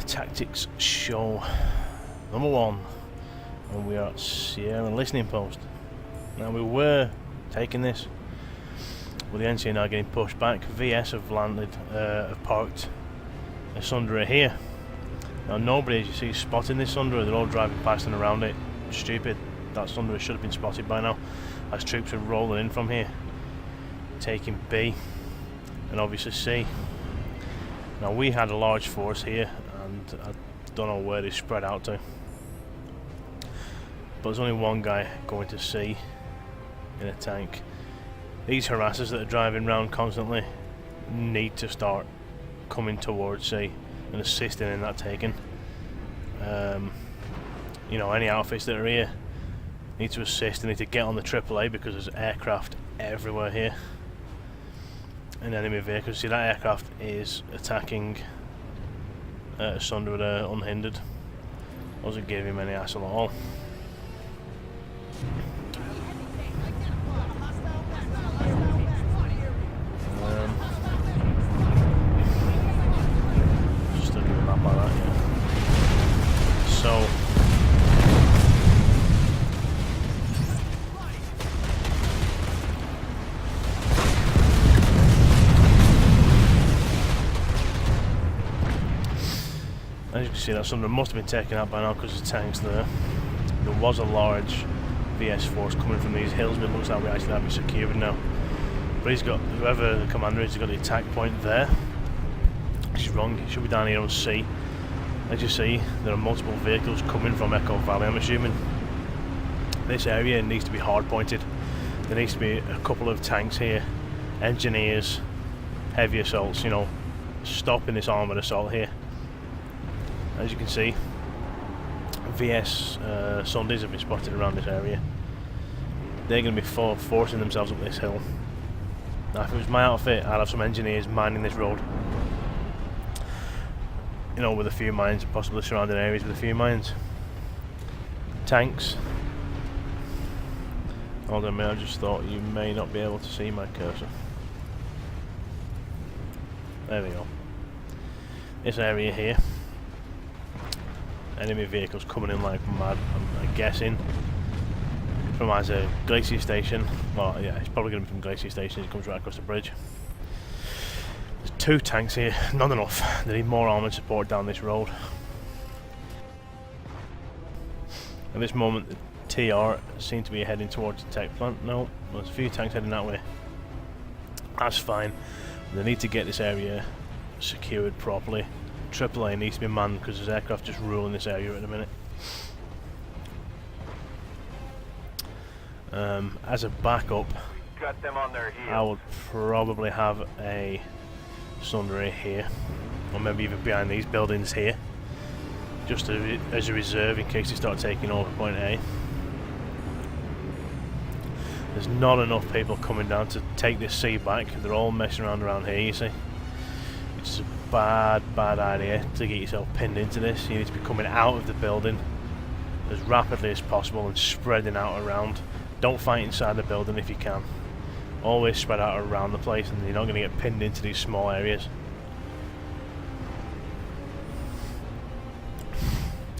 Tactics show number 1, and we are at Sierra listening post. Now we were taking this, with the NC now getting pushed back. VS have parked a Sundra here. Now nobody, as you see, is spotting this Sundra. They're all driving past and around it. Stupid. That Sundra should have been spotted by now, as troops are rolling in from here, taking B and obviously C. Now we had a large force here, and I don't know where they spread out to, but there's only one guy going to C in a tank. These harassers that are driving around constantly need to start coming towards C and assisting in that taking. You know, any outfits that are here need to assist. They need to get on the AAA, because there's aircraft everywhere here and enemy vehicles. See, that aircraft is attacking Sundra unhindered. Doesn't give him any hassle at all. Just looking at the map like that, yeah. So as you can see, that Sundra must have been taken out by now because there's tanks there. There was a large VS force coming from these hills, but it looks like we actually have it secured now. But he's got, whoever the commander is, he's got the attack point there. Which is wrong, it should be down here on C. As you see, there are multiple vehicles coming from Echo Valley, I'm assuming. This area needs to be hard pointed. There needs to be a couple of tanks here, engineers, heavy assaults, you know, stopping this armoured assault here. As you can see, VS Sundays have been spotted around this area. They're going to be forcing themselves up this hill. Now if it was my outfit, I'd have some engineers mining this road, you know, with a few mines, and possibly surrounding areas with a few mines. Tanks. Hold on a minute, I just thought you may not be able to see my cursor. There we go. This area here, enemy vehicles coming in like mad. I'm guessing from either Glacier Station. Well, yeah, it's probably going to be from Glacier Station. It comes right across the bridge. There's 2 tanks here, not enough. They need more armoured support down this road. At this moment, the TR seem to be heading towards the tech plant. No, there's a few tanks heading that way. That's fine. They need to get this area secured properly. AAA needs to be manned because there's aircraft just ruling this area at the minute. As a backup, got them on their heels. I would probably have a Sundra here, or maybe even behind these buildings here, just as a reserve in case they start taking over point A. There's not enough people coming down to take this C back. They're all messing around here, you see. It's a bad idea to get yourself pinned into this. You need to be coming out of the building as rapidly as possible and spreading out around. Don't fight inside the building if you can. Always spread out around the place, and you're not going to get pinned into these small areas.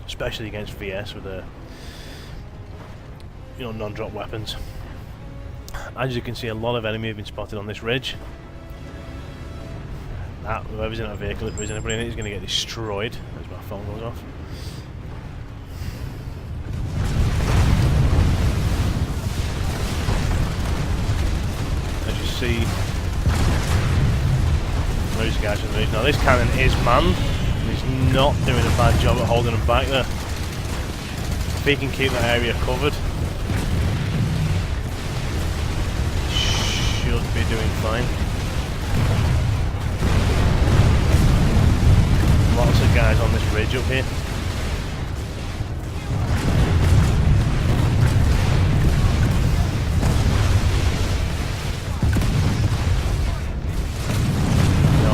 Especially against VS with non-drop weapons. As you can see, a lot of enemy have been spotted on this ridge. Whoever's in that vehicle, if there's anybody in it, is going to get destroyed as my phone goes off. As you see, those guys are moving. Now this cannon is manned, and he's not doing a bad job at holding them back there. If he can keep that area covered, should be doing fine. Lots of guys on this ridge up here.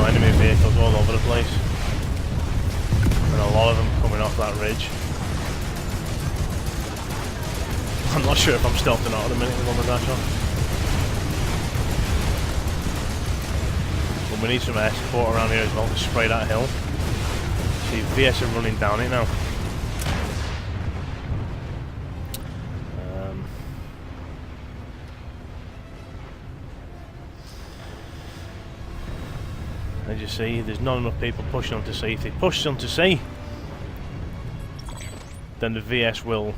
Enemy vehicles all over the place, and a lot of them coming off that ridge. I'm not sure if I'm stealthed or not at the minute with on the dash on. But we need some air support around here as well to spray that hill. See, VS are running down it now. As you see, there's not enough people pushing onto C. If they push onto C, then the VS will,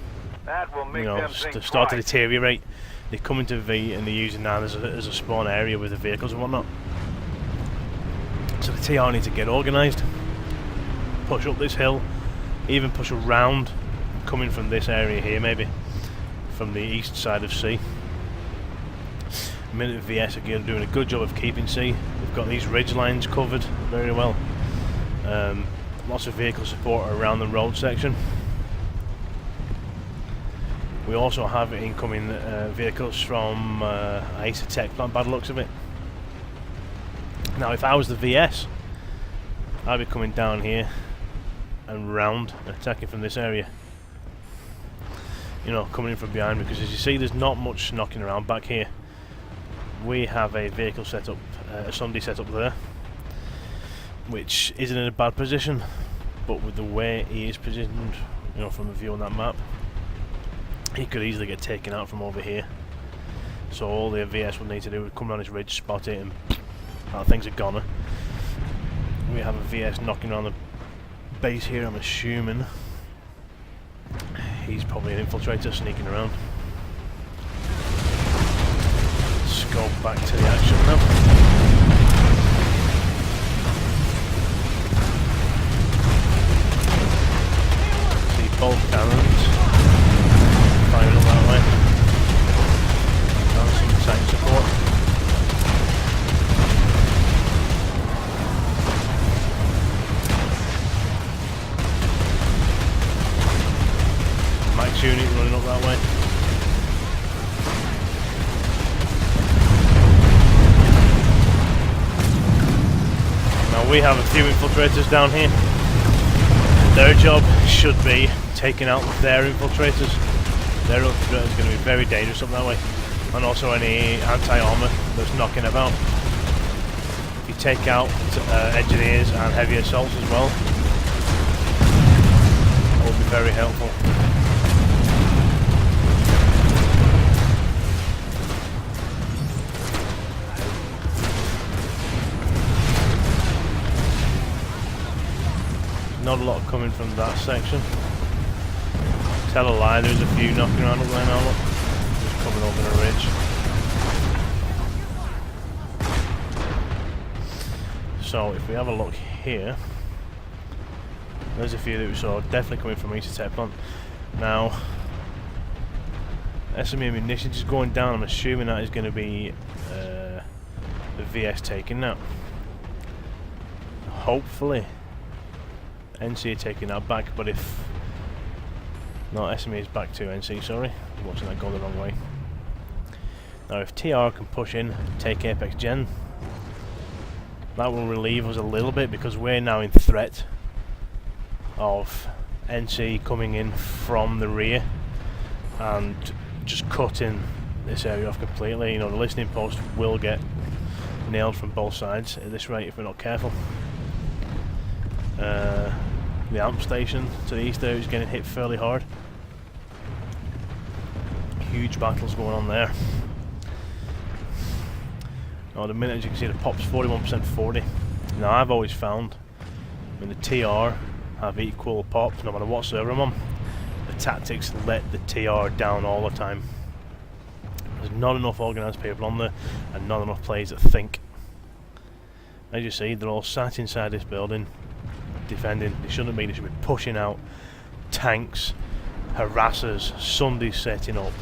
you know, start to deteriorate. They come into V and they're using that as a spawn area with the vehicles and whatnot. So the TR need to get organised, push up this hill, even push around, coming from this area here maybe, from the east side of C. The minute VS are doing a good job of keeping C. They've got these ridge lines covered very well. Lots of vehicle support around the road section. We also have incoming vehicles from ISA Tech Plant, by the looks of it. Now if I was the VS, I'd be coming down here and round, attacking from this area. You know, coming in from behind, because as you see there's not much knocking around back here. We have a vehicle set up, a Sunday set up there, which isn't in a bad position, but with the way he is positioned, you know, from the view on that map, he could easily get taken out from over here. So all the VS would need to do is come around this ridge, spot it, and things are goner. We have a VS knocking around the base here, I'm assuming. He's probably an infiltrator sneaking around. Let's go back to the action now. See both cannons firing up that way. And some tank support. Max unit running up that way. Now we have a few infiltrators down here. Their job should be taking out their infiltrators. Their infiltrators are going to be very dangerous up that way. And also any anti-armour that's knocking about. If you take out engineers and heavy assaults as well, that will be very helpful. Not a lot coming from that section. Tell a lie, there's a few knocking around up there now, look. Just coming over the ridge. So if we have a look here, there's a few that we saw definitely coming from ISA Tech Plant. Now, SME munitions is going down. I'm assuming that is going to be the VS taking now. Hopefully NC are taking that back, but if no, SME is back to NC, sorry. I'm watching that go the wrong way. Now if TR can push in, take Apex Gen, that will relieve us a little bit, because we're now in threat of NC coming in from the rear and just cutting this area off completely. You know, the listening post will get nailed from both sides at this rate if we're not careful. The amp station to the east there is getting hit fairly hard. Huge battles going on there. Now the minute, as you can see, the pop's 41% 40. Now I've always found when the TR have equal pops, no matter what server I'm on, the tactics let the TR down all the time. There's not enough organised people on there and not enough players that think. As you see, they're all sat inside this building defending. They shouldn't be. They should be pushing out tanks, harassers, Sundays setting up,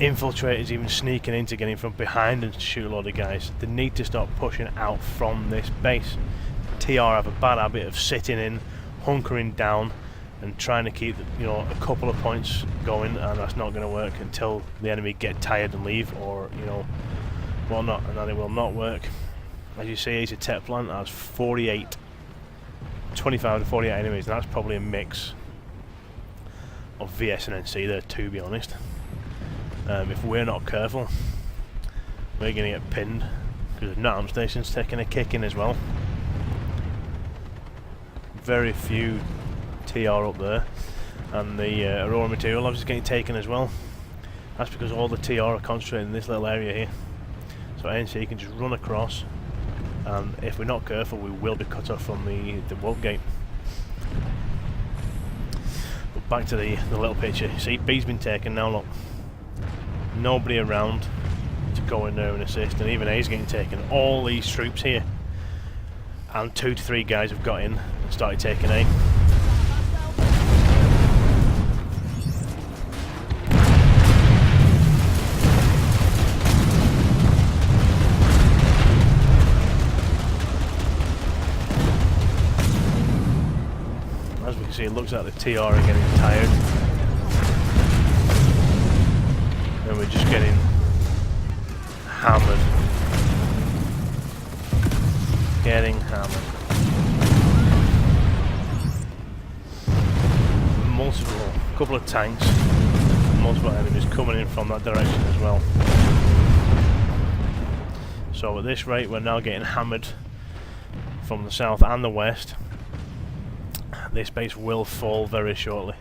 infiltrators even sneaking in to get in from behind and shoot a lot of guys. They need to stop pushing out from this base. TR have a bad habit of sitting in, hunkering down and trying to keep, you know, a couple of points going, and that's not going to work until the enemy get tired and leave, or, you know, whatnot, and then it will not work. As you see, ISA Tech Plant has 25 to 48 enemies, and that's probably a mix of VS and NC there, to be honest. If we're not careful, we're going to get pinned, because the NAM station's taking a kick in as well. very few TR up there, and the Aurora material obviously getting taken as well. That's because all the TR are concentrated in this little area here. So NC can just run across, and if we're not careful we will be cut off from the warp gate. But back to the little picture. See, B's been taken now, look. Nobody around to go in there and assist, and even A's getting taken. All these troops here, and 2 to 3 guys have got in and started taking A. As we can see, it looks like the TR are getting tired, and we're just getting hammered. Getting hammered. Couple of tanks, multiple enemies coming in from that direction as well. So at this rate we're now getting hammered from the south and the west. This base will fall very shortly.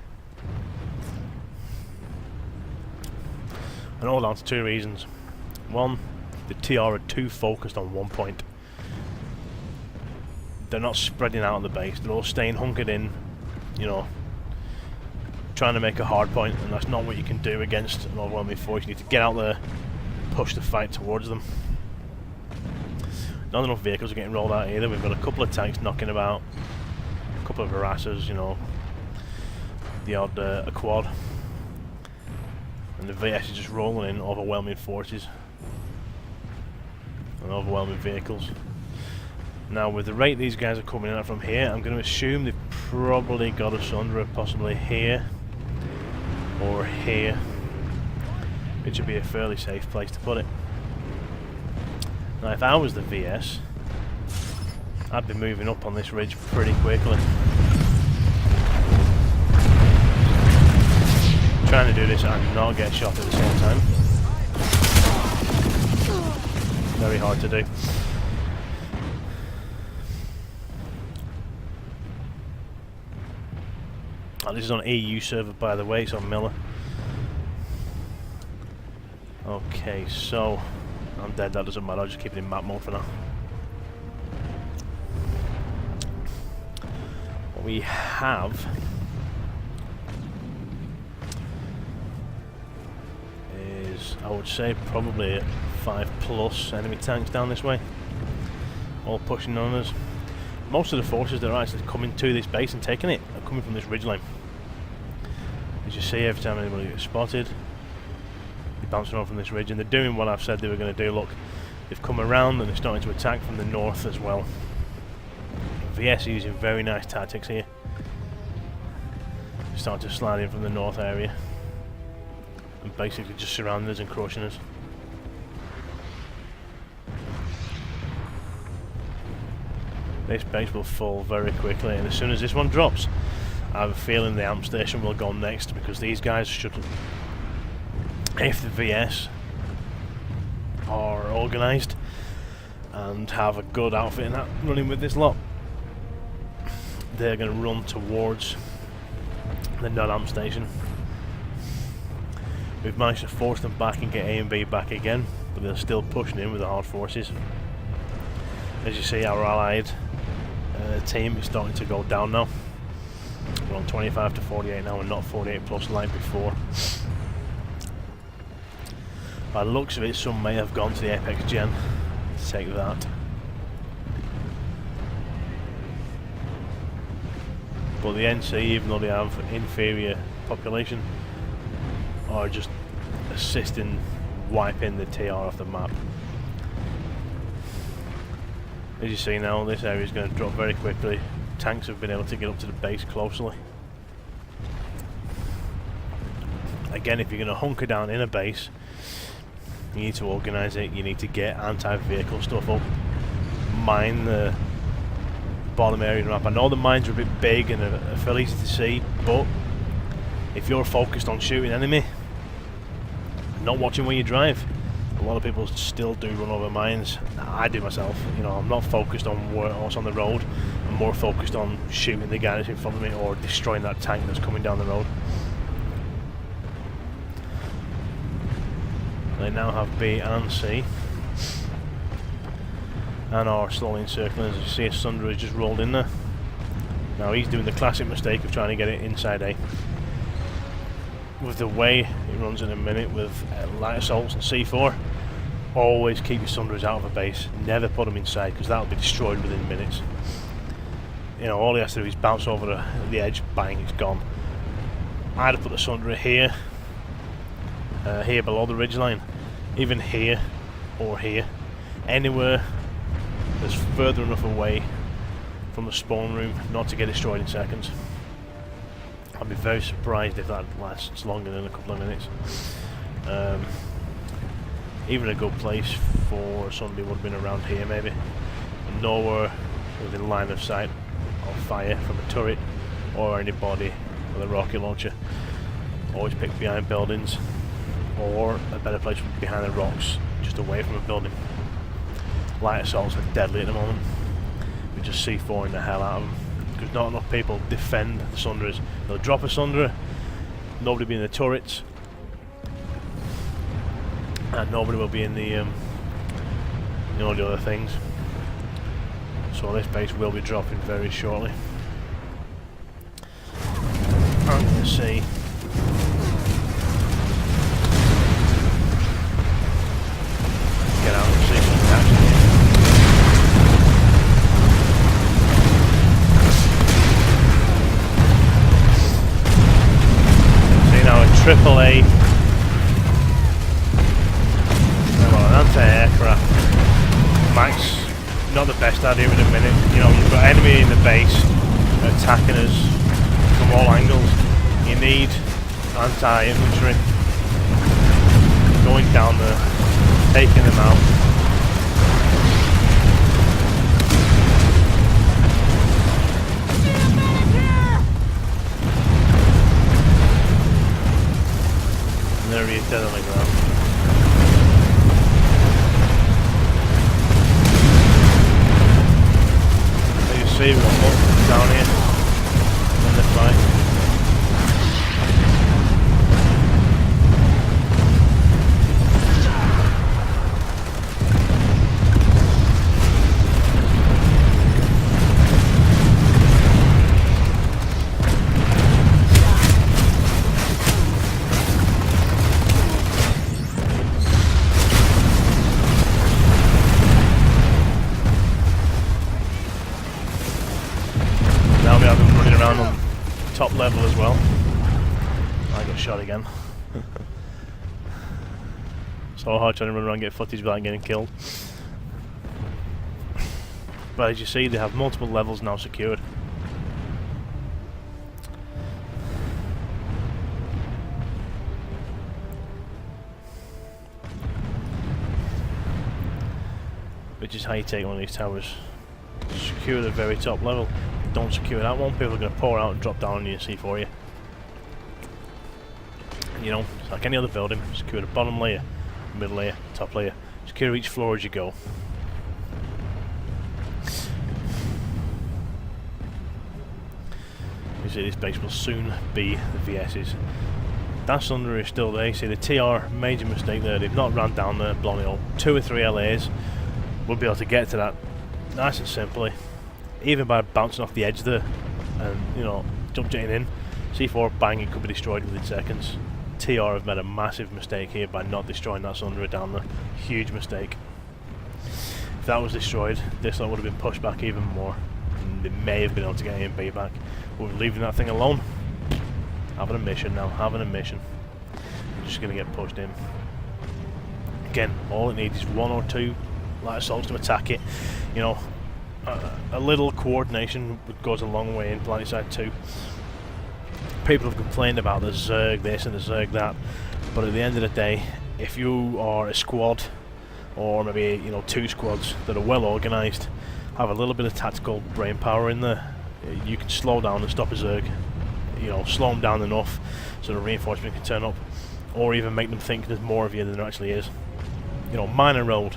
And all down to 2 reasons. One, the TR are too focused on one point. They're not spreading out on the base, they're all staying hunkered in, you know, trying to make a hard point, and that's not what you can do against an overwhelming force. You need to get out there, push the fight towards them. Not enough vehicles are getting rolled out either. We've got a couple of tanks knocking about, a couple of harassers, you know, the odd a quad, and the VS is just rolling in overwhelming forces and overwhelming vehicles. Now with the rate these guys are coming out from here, I'm going to assume they've probably got us under possibly here or here, which would be a fairly safe place to put it. Now if I was the VS, I'd be moving up on this ridge pretty quickly. Trying to do this and not get shot at the same time. Very hard to do. Oh, this is on EU server, by the way, it's on Miller. Okay, so I'm dead, that doesn't matter, I'll just keep it in map mode for now. What we have is, I would say, probably 5+ enemy tanks down this way, all pushing on us. Most of the forces that are actually coming to this base and taking it are coming from this ridgeline. As you see, every time anybody gets spotted, they're bouncing on from this ridge, and they're doing what I've said they were going to do. Look, they've come around and they're starting to attack from the north as well. VS are using very nice tactics here. They're starting to slide in from the north area and basically just surrounding us and crushing us. This base will fall very quickly, and as soon as this one drops, I have a feeling the amp station will go next, because these guys should, if the VS are organised and have a good outfit in that running with this lot, they're going to run towards the non-amp station. We've managed to force them back and get A and B back again, but they're still pushing in with the hard forces. As you see, our allied team is starting to go down now. We're on 25 to 48 now, and not 48+ like before. By the looks of it, some may have gone to the Apex Gen to take that. But the NC, even though they have inferior population, are just assisting wiping the TR off the map. As you see now, this area is going to drop very quickly. Tanks have been able to get up to the base closely. Again, if you're going to hunker down in a base, you need to organise it, you need to get anti-vehicle stuff up, mine the bottom area of the map. I know the mines are a bit big and are fairly easy to see, but if you're focused on shooting enemy, not watching where you drive, a lot of people still do run over mines. I do myself, you know, I'm not focused on what's on the road, I'm more focused on shooting the guy that's in front of me or destroying that tank that's coming down the road. They now have B and C, and are slowly encircling. As you see, a Sunder has just rolled in there. Now he's doing the classic mistake of trying to get it inside A. With the way it runs in a minute with light assaults and C4, always keep your Sunders out of a base. Never put them inside, because that'll be destroyed within minutes. You know, all he has to do is bounce over the edge, bang, it's gone. I'd have put the Sunder here, here below the ridgeline, even here or here, anywhere that's further enough away from the spawn room not to get destroyed in seconds. I'd be very surprised if that lasts longer than a couple of minutes. Even a good place for somebody would have been around here maybe. Nowhere within line of sight of fire from a turret or anybody with a rocket launcher. Always pick behind buildings, or a better place would be behind the rocks, just away from a building. Light assaults are deadly at the moment. We just C4ing the hell out of them, because not enough people defend the Sunderers. They'll drop a Sunderer, nobody will be in the turrets, and nobody will be in the you know, the other things. So this base will be dropping very shortly. I'm going to see. Get out and see some action here. See now a AAA, well, an anti-aircraft max. Not the best idea in a minute. You know, you've got enemy in the base attacking us from all angles. You need anti-infantry going down there, taking them out. And there he is, dead on the ground. We've got multiple down here in the fight. On top level as well. I got shot again. So hard trying to run around and get footage without getting killed. But as you see, they have multiple levels now secured. Which is how you take one of these towers. Secure the very top level. Don't secure that one, people are going to pour out and drop down on you and C4 you. You know, it's like any other building, secure the bottom layer, middle layer, top layer. Secure each floor as you go. You see this base will soon be the VS's. That Sunder is still there. You see the TR, major mistake there, they've not ran down there, blown it up. 2 or 3 LAs will be able to get to that nice and simply. Even by bouncing off the edge there and, you know, jump jetting in, C4 bang, it could be destroyed within seconds. TR have made a massive mistake here by not destroying that Sunderer down there. Huge mistake. If that was destroyed, this lot would have been pushed back even more, and they may have been able to get A and B back. We're leaving that thing alone. Having a mission now, having a mission. We're just going to get pushed in. Again, all it needs is 1 or 2 light assaults to attack it. You know, a little coordination goes a long way in Planetside 2. People have complained about the Zerg this and the Zerg that, but at the end of the day, if you are a squad, or maybe, you know, 2 squads that are well organised, have a little bit of tactical brain power in there, you can slow down and stop a Zerg. You know, slow them down enough so the reinforcement can turn up, or even make them think there's more of you than there actually is. You know, mine and road.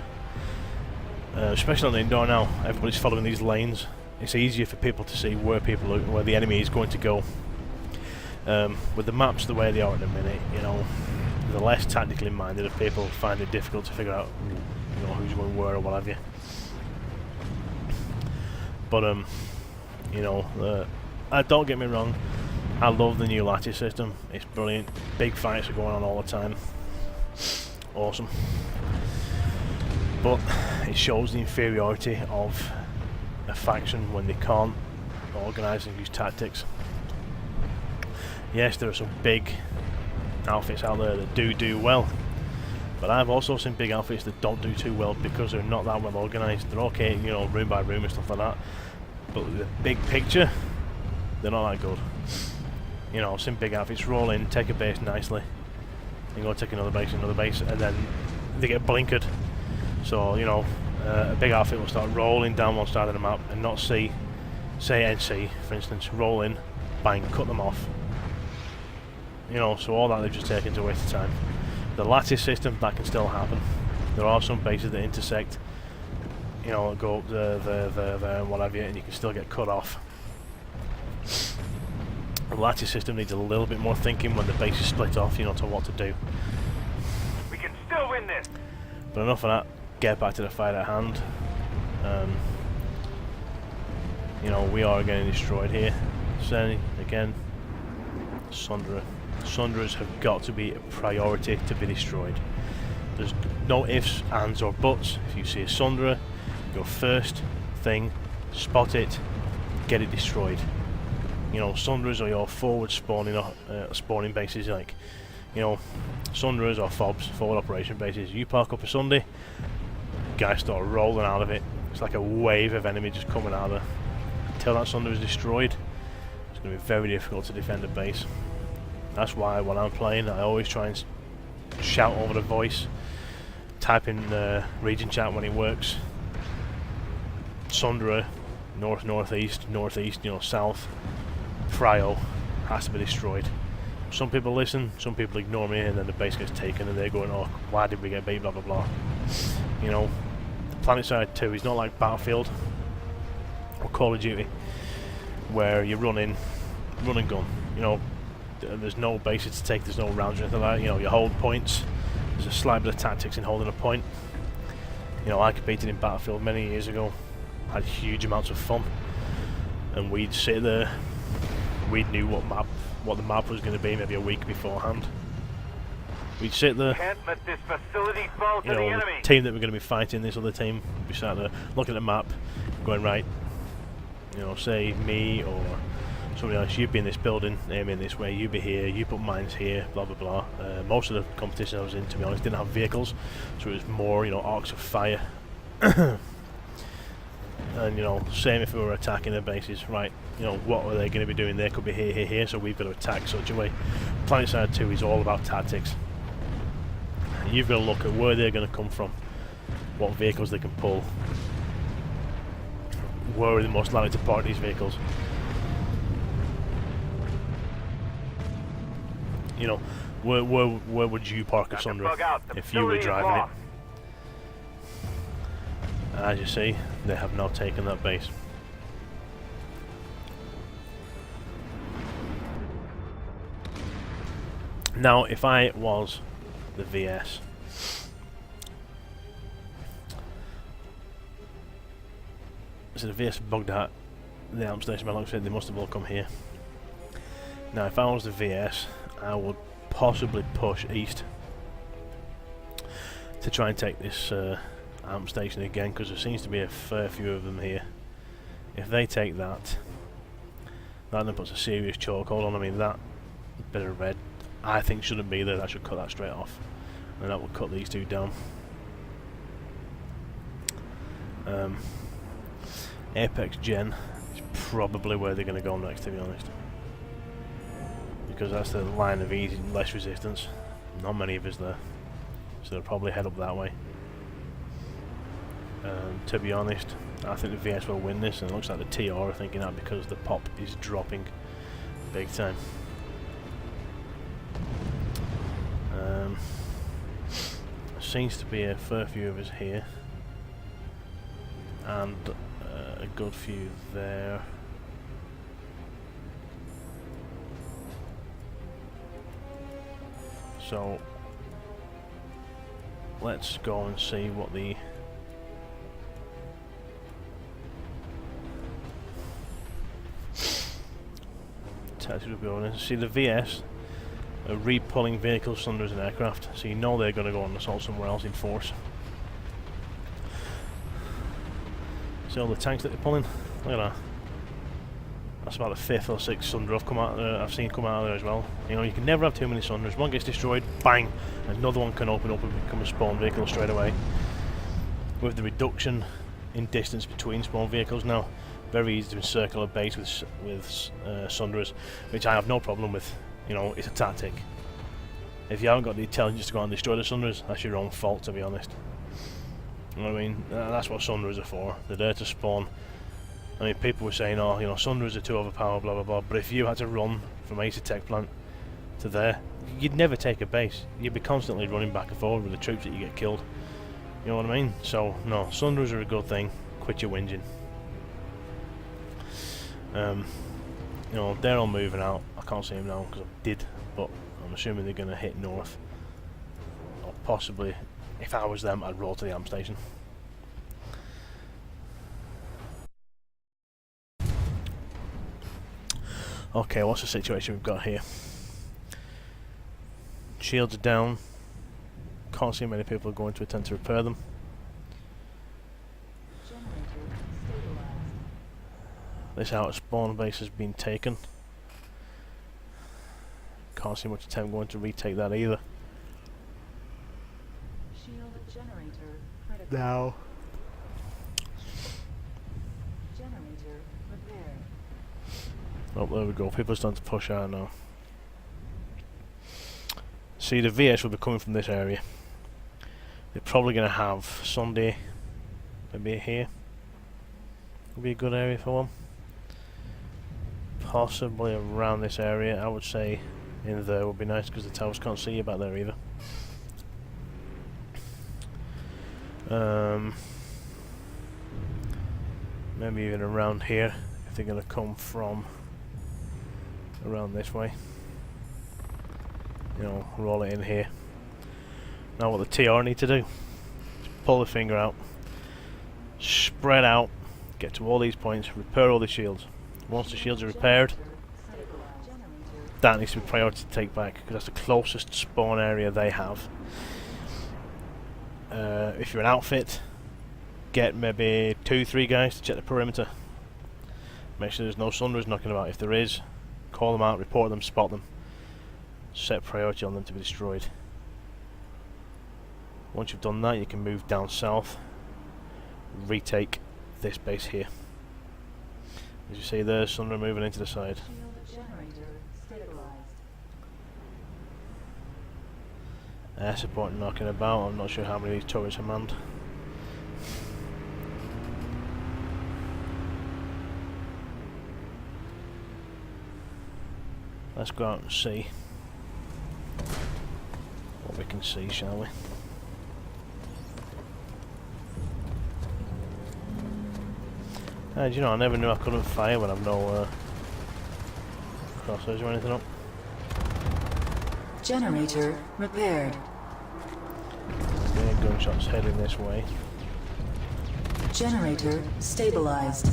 Especially on the indoor now, everybody's following these lanes. it's easier for people to see where where the enemy is going to go. With the maps the way they are at the minute, you know, the less tactically minded of people find it difficult to figure out, you know, who's going where or what have you. But you know, don't get me wrong, I love the new lattice system. It's brilliant. Big fights are going on all the time. Awesome. But it shows the inferiority of a faction when they can't organise and use tactics. Yes, there are some big outfits out there that do well, but I've also seen big outfits that don't do too well because they're not that well organised. They're okay, you know, room by room and stuff like that, but the big picture, they're not that good. You know, I've seen big outfits roll in, take a base nicely, and go take another base, and then they get blinkered. So, you know, a big outfit will start rolling down one side of the map and not see, say NC, for instance, roll in, bang, cut them off. You know, so all that they've just taken to a waste of time. The lattice system, that can still happen. There are some bases that intersect, you know, go up there, and what have you, and you can still get cut off. The lattice system needs a little bit more thinking when the base is split off, you know, to what to do. We can still win this! But enough of that, get back to the fight at hand. You know, we are getting destroyed here. Saying again, Sunderers have got to be a priority to be destroyed. There's no ifs, ands or buts. If you see a Sunderer, go first thing, spot it, get it destroyed. You know, Sunderers are your forward spawning bases, like, you know, Sunderers or FOBs, forward operation bases. You park up a Sunday, guys start rolling out of it. It's like a wave of enemy just coming out of there. Until that Sunderer is destroyed, it's going to be very difficult to defend a base. That's why when I'm playing, I always try and shout over the voice, type in region chat when it works. Sunderer, north, northeast, you know, south, prio has to be destroyed. Some people listen, some people ignore me, and then the base gets taken and they're going, oh, why did we get beat, blah blah blah. You know, Planetside 2 is not like Battlefield or Call of Duty, where you run and gun. You know, there's no bases to take, there's no rounds or anything like that. You know, you hold points. There's a slight bit of tactics in holding a point. You know, I competed in Battlefield many years ago, had huge amounts of fun, and we'd sit there, we knew what the map was going to be maybe a week beforehand. We'd sit there, Can't let this facility fall to you know, the enemy. the team that we're going to be fighting, this other team, we sat there looking at the map, going, right, you know, say me or somebody else, you be in this building, aiming this way, you be here, you put mines here, blah blah blah. Most of the competition I was in, to be honest, didn't have vehicles, so it was more, you know, arcs of fire. And, you know, same if we were attacking their bases, right, you know, what are they going to be doing? They could be here, here, here, so we've got to attack such a way. Planetside 2 is all about tactics. You've got to look at where they're going to come from, what vehicles they can pull, where are they most likely to park these vehicles. You know, where would you park a Sunderer if you were driving it? As you see, they have now taken that base. Now, if I was the VS, so the VS bugged out the amp station by the looks of it, they must have all come here. Now, if I was the VS, I would possibly push east to try and take this amp station again, because there seems to be a fair few of them here. If they take that then puts a serious chokehold on. I mean, that bit of red I think shouldn't be there. That should cut that straight off, and that will cut these two down. Apex Gen is probably where they're going to go next, to be honest, because that's the line of easy, less resistance. Not many of us there, so they'll probably head up that way. To be honest, I think the VS will win this, and it looks like the TR are thinking that because the pop is dropping big time. Seems to be a fair few of us here, and a good few there. So let's go and see what the tactical going is. See, the VS are repulling vehicles, Sunders and aircraft, so you know they're going to go on assault somewhere else in force. See all the tanks that they're pulling? Look at that. That's about the 5th or 6th Sunder I've seen come out of there as well. You know, you can never have too many Sunders. One gets destroyed, bang, another one can open up and become a spawn vehicle straight away. With the reduction in distance between spawn vehicles now, very easy to encircle a base with Sunderers, which I have no problem with. You know, it's a tactic. If you haven't got the intelligence to go and destroy the Sunderers, that's your own fault, to be honest. You know what I mean? That's what Sunderers are for. They're there to spawn. I mean, people were saying, oh, you know, Sunderers are too overpowered, blah blah blah, but if you had to run from Acer Tech Plant to there, you'd never take a base. You'd be constantly running back and forward with the troops that you get killed. You know what I mean? So, no, Sunderers are a good thing. Quit your whinging. You know, they're all moving out. I can't see them now because I did, but I'm assuming they're going to hit north. Or possibly, if I was them, I'd roll to the amp station. Okay, what's the situation we've got here? Shields are down. Can't see many people are going to attempt to repair them. This outer spawn base has been taken. Can't see much attempt going to retake that either. Shield generator critical. Now. Generator repaired. Oh, there we go. People are starting to push out now. See, the VS will be coming from this area. They're probably going to have Sunday maybe here. Would be a good area for one. Possibly around this area. I would say in there would be nice because the towers can't see you back there either. Maybe even around here if they're going to come from around this way. You know, roll it in here. Now what the TR need to do is pull the finger out, spread out, get to all these points, repair all the shields. Once the shields are repaired, that needs to be priority to take back because that's the closest spawn area they have. If you're an outfit, get maybe 2-3 guys to check the perimeter. Make sure there's no Sunderers knocking about. If there is, call them out, report them, spot them. Set priority on them to be destroyed. Once you've done that, you can move down south, retake this base here. As you see there, Sunderer moving into the side. Air support knocking about. I'm not sure how many of these turrets are manned. Let's go out and see what we can see, shall we? Do you know, I never knew I couldn't fire when I've no crossers or anything up. Generator repaired. Yeah, gunshots heading this way. Generator stabilized.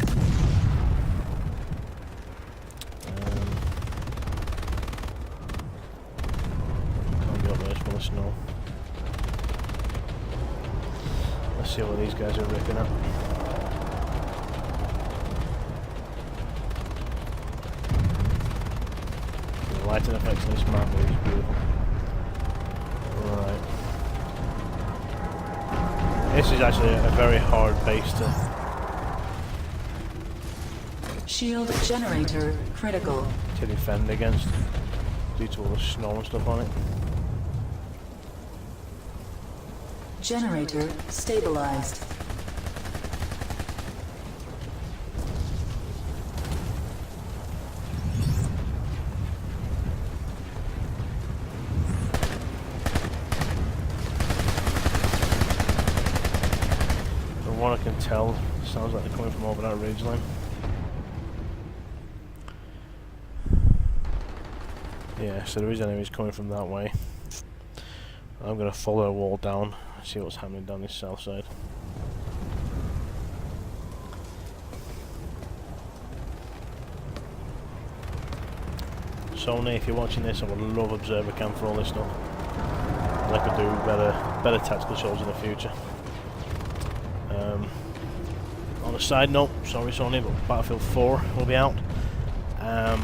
Can't be up there, it's full of snow. Let's see what these guys are ripping at. The lighting effects on this map is beautiful. Right. This is actually a very hard base Shield generator critical. to defend against due to all the snow and stuff on it. Generator stabilized. From what I can tell, Sounds like they're coming from over that ridge line. Yeah, so there is enemies coming from that way. I'm going to follow a wall down and see what's happening down this south side. Sony, if you're watching this, I would love observer cam for all this stuff. I could do better tactical shows in the future. On a side note, sorry Sony, but Battlefield 4 will be out. I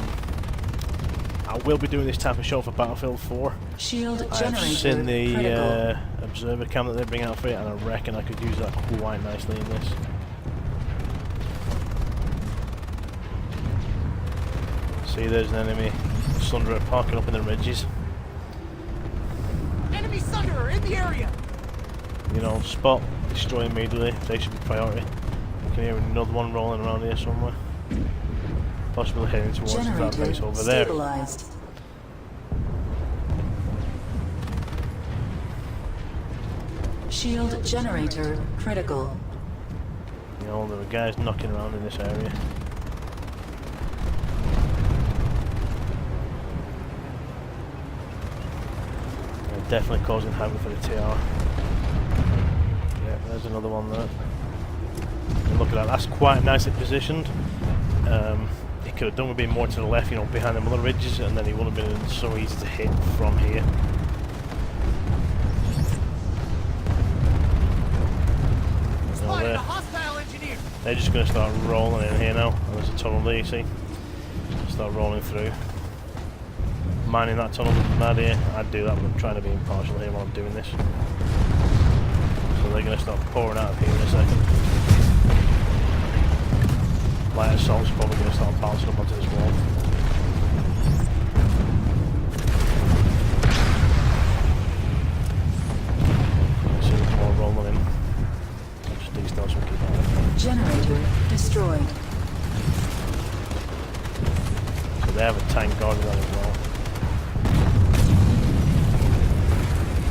will be doing this type of show for Battlefield 4. Shield I've generator seen the critical. observer cam that they bring out for it, and I reckon I could use that quite nicely in this. See, there's an enemy Sunderer parking up in the ridges. Enemy Sunderer in the area! You know, spot, destroy immediately. They should be priority. You can hear another one rolling around here somewhere. Possibly heading towards that base over there. Stabilized. Shield generator critical. You know, there are guys knocking around in this area. They're definitely causing havoc for the TR. Yeah, there's another one there. And look at that, that's quite nicely positioned. He could have done with being more to the left, you know, behind the other ridges, and then he wouldn't have been so easy to hit from here. Spotted a hostile engineer! They're just going to start rolling in here now. And there's a tunnel there, you see. Start rolling through. Mining that tunnel with mad here. I'd do that, but I'm trying to be impartial here while I'm doing this. So they're going to start pouring out of here in a second. Light assault's probably going to start bouncing up onto this wall. See more rolling in. Just destart some keep out. Generator destroyed. So they have a tank guarding that as well.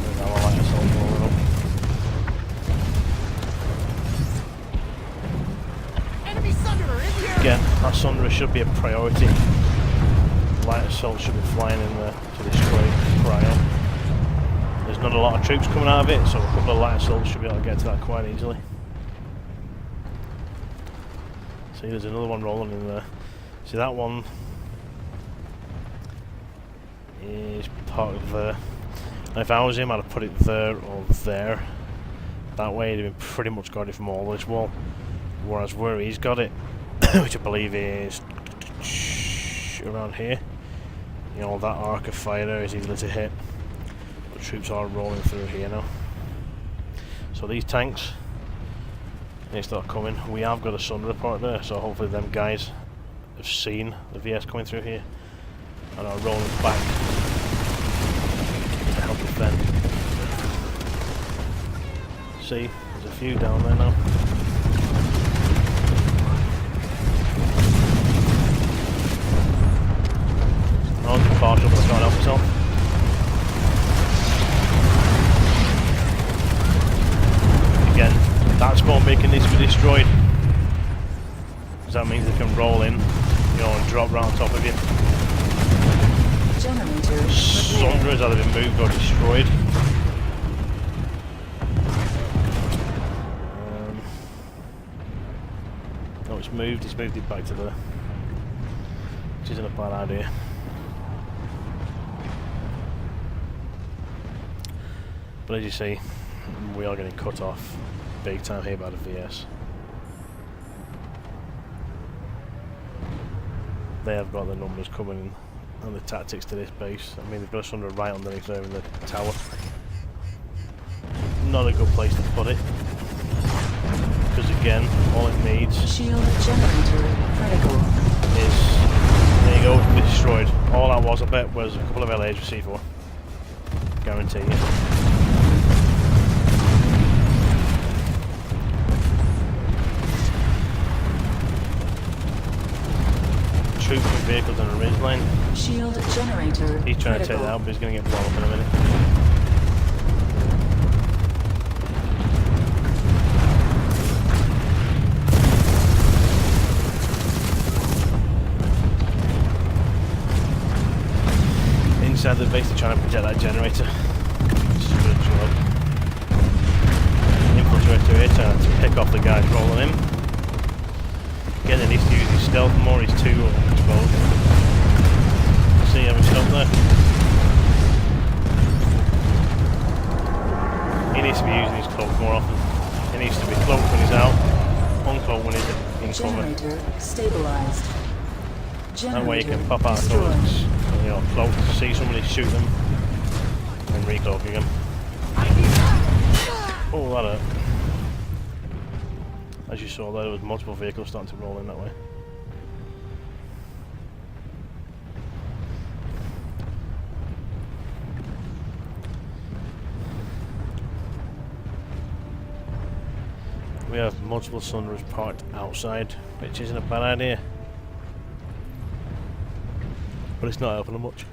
And now a light assault rolling up. Enemy Sunderer in the area! Again, that Sunderer should be a priority. Light assault should be flying in there to destroy Cryo. There's not a lot of troops coming out of it, so a couple of light assaults should be able to get to that quite easily. See, there's another one rolling in there. See, that one is part of there. And if I was him, I'd have put it there or there. That way, it'd have been pretty much guarded from all this wall. Whereas where he's got it, which I believe is around here, you know, that arc of fire is easy to hit. The troops are rolling through here now. So these tanks, they start coming. We have got a sun report there, so hopefully them guys have seen the VS coming through here and are rolling back to help defend. See, there's a few down there now. I'll be partial, but I can't help myself. Again, that spawn beacon needs to be destroyed. Because that means they can roll in, you know, and drop right on top of you. Generator Sunderers either been moved or destroyed. No, it's moved. He's moved it back to there, which isn't a bad idea. But as you see, we are getting cut off big time here by the VS. They have got the numbers coming in and the tactics to this base. I mean, they've got us under right underneath there in the tower. Not a good place to put it. Because again, all it needs shield generator critical. is, there you go, to be destroyed. All that was, I bet, was a couple of LAs with C4. Guarantee you. Troops and vehicles on a ridge line. Shield generator He's trying to take critical. that out, but he's going to get blown up in a minute. they're basically trying to protect that generator. Which is a good job. Infiltrator here trying to pick off the guys rolling in. Again, he needs to use his stealth more, he's too exposed. See how we stop there? He needs to be using his cloak more often. He needs to be cloaked when he's out, uncloaked when he's in cover. Generator stabilized. That way you can Generator pop out of destroyed. covers, you know, cloak, see somebody, shoot them, and recloak again. Oh, that hurt. As you saw there was multiple vehicles starting to roll in that way. We have multiple Sunderers parked outside, which isn't a bad idea. But it's not helping them much.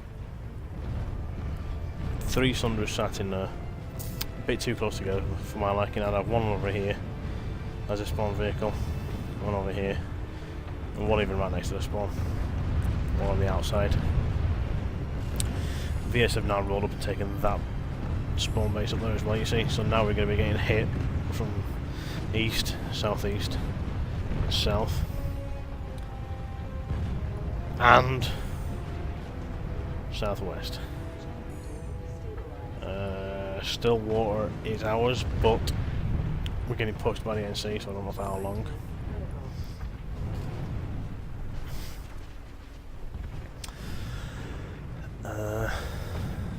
3 Sunderers sat in there. A bit too close together for my liking. I'd have one over here as a spawn vehicle, one over here, and one even right next to the spawn. One on the outside. VS have now rolled up and taken that spawn base up there as well, you see. So now we're going to be getting hit from east, southeast, south, and southwest. Stillwater is ours, but we're getting pushed by the NC, so I don't know for how long.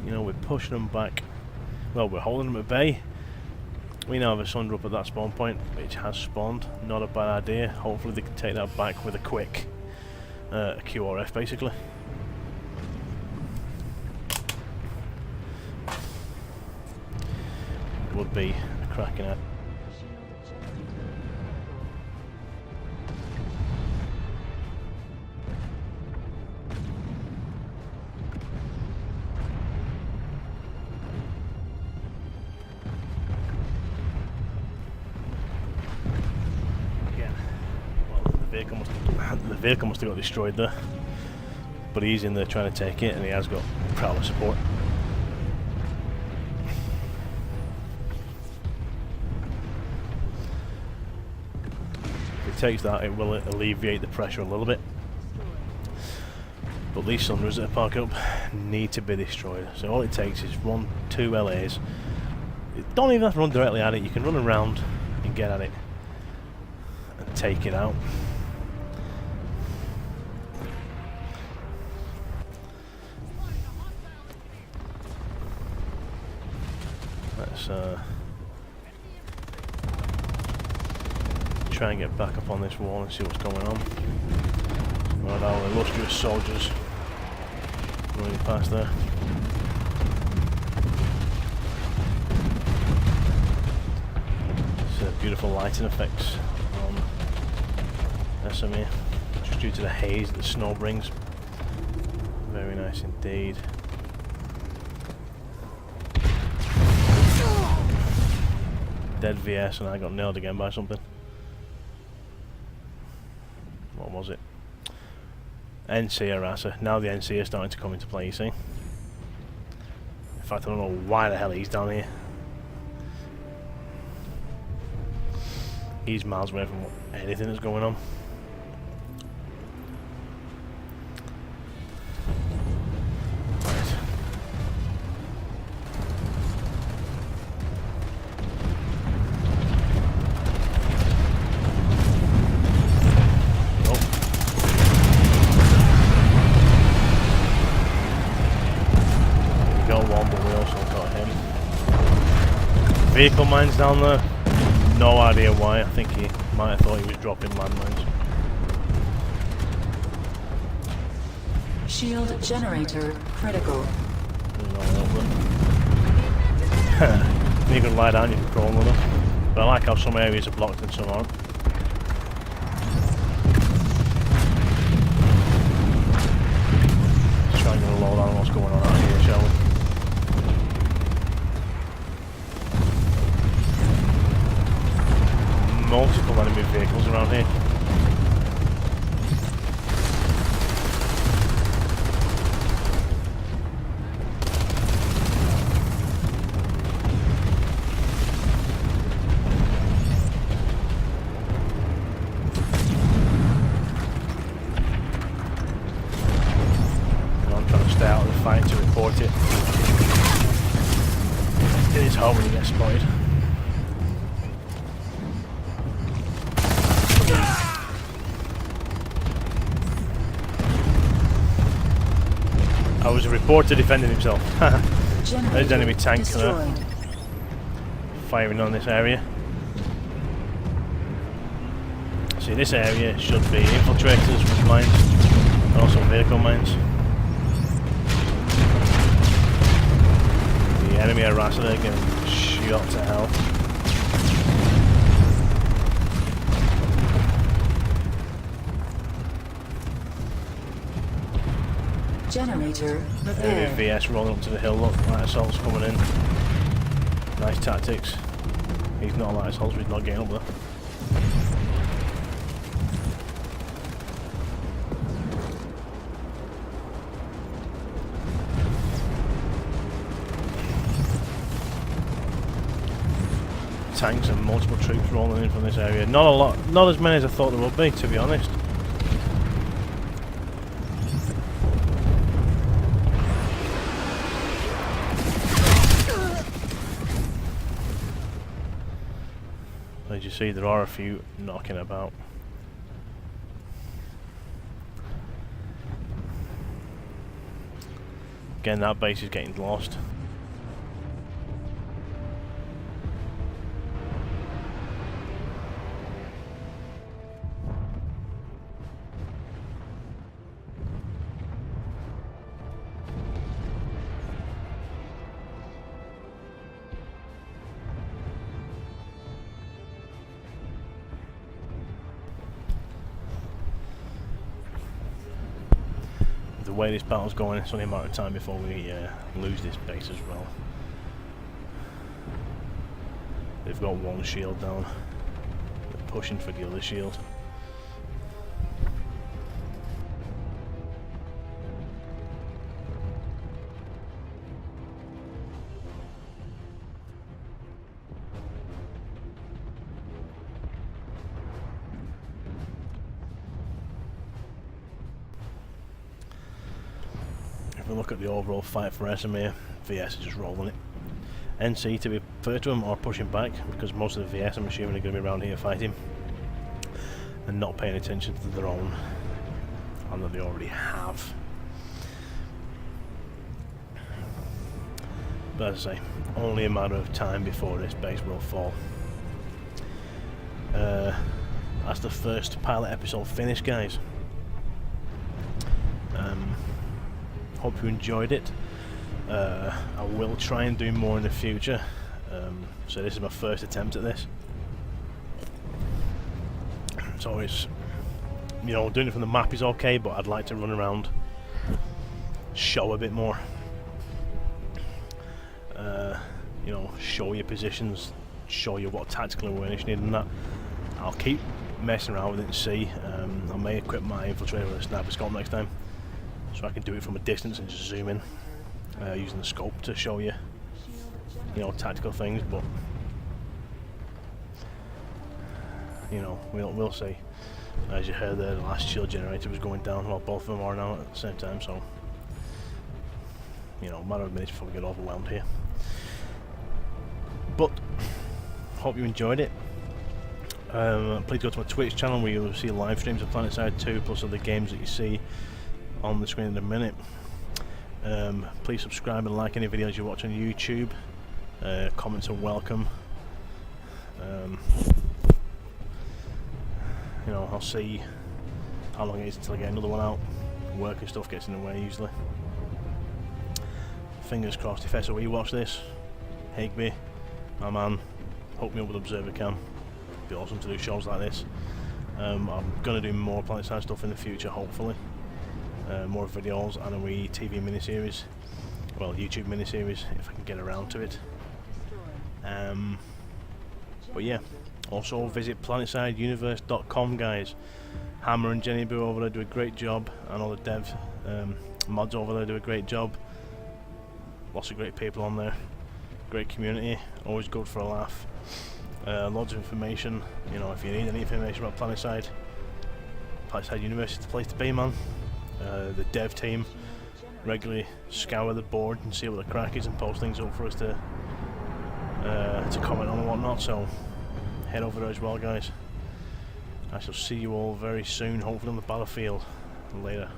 You know, we're pushing them back. Well, we're holding them at bay. We now have a Sunder up at that spawn point, which has spawned. Not a bad idea. Hopefully they can take that back with a quick QRF, basically. Would be a cracking ad. The vehicle must have got destroyed there, but he's in there trying to take it, and he has got Prowler support. If it takes that, it will alleviate the pressure a little bit. But these Sunderers that are parked up need to be destroyed. So all it takes is 1, 2 LAs. You don't even have to run directly at it. You can run around and get at it and take it out. Let's try and get back up on this wall and see what's going on. Right, our illustrious soldiers running past there. It's beautiful lighting effects on SMA, just due to the haze that the snow brings. Very nice indeed. Dead VS, and I got nailed again by something. What was it? NC harasser. Now the NC is starting to come into play, you see. In fact, I don't know why the hell he's down here. He's miles away from anything that's going on. Vehicle mines down there, no idea why. I think he might have thought he was dropping landmines. Shield generator critical. You can lie down, you can crawl with them. But I like how some areas are blocked and some aren't. Let's try and get a load on what's going on out here, shall we? Multiple enemy vehicles around here. get spotted. I was a reporter defending himself. There's enemy tank there, firing on this area. See, this area should be infiltrators with mines and also vehicle mines. The enemy harasser are getting shot to hell. Generator Enemy repaired. VS rolling up to the hill, look, light assault's coming in. Nice tactics. He's not a light assault, so he's not getting up there. Tanks and multiple troops rolling in from this area. Not a lot, not as many as I thought there would be, to be honest. As you see, there are a few knocking about. Again, that base is getting lost. The way this battle's going, it's only a matter of time before we lose this base as well. They've got one shield down. They're pushing for the other shield. If we look at the overall fight for SMA, VS is just rolling it. NC, to be fair to them, are pushing back because most of the VS, I'm assuming, are going to be around here fighting and not paying attention to their own, and that they already have. But as I say, only a matter of time before this base will fall. That's the first pilot episode finished, guys. Hope you enjoyed it. I will try and do more in the future. So this is my first attempt at this. So it's, you know, doing it from the map is okay, but I'd like to run around, show a bit more. You know, show your positions, show you what tactical awareness you need, and that. I'll keep messing around with it and see. I may equip my infiltrator with a sniper scope next time, so I can do it from a distance and just zoom in using the scope to show you, you know, tactical things. But you know, we'll see. As you heard there, the last shield generator was going down. Well, both of them are now at the same time, so you know, a matter of minutes before we get overwhelmed here. But hope you enjoyed it. Please go to my Twitch channel where you'll see live streams of Planetside 2 plus other games that you see on the screen in a minute. Please subscribe and like any videos you watch on YouTube. Comments are welcome. You know, I'll see how long it is until I get another one out. Work and stuff gets in the way usually. Fingers crossed if SOE watch this. Higby, my man, hook me up with Observer Cam. Be awesome to do shows like this. I'm going to do more Planetside stuff in the future, hopefully. More videos and a wee TV miniseries. Well, YouTube miniseries, if I can get around to it. But yeah, also visit PlanetSideUniverse.com, guys. Hammer and Jenny Boo over there do a great job, and all the dev mods over there do a great job. Lots of great people on there. Great community, always good for a laugh. Loads of information. You know, if you need any information about Planetside, Planetside Universe is the place to be, man. The dev team regularly scour the board and see what the crack is and post things up for us to to comment on and whatnot, so head over there as well, guys. I shall see you all very soon, hopefully on the battlefield. Later.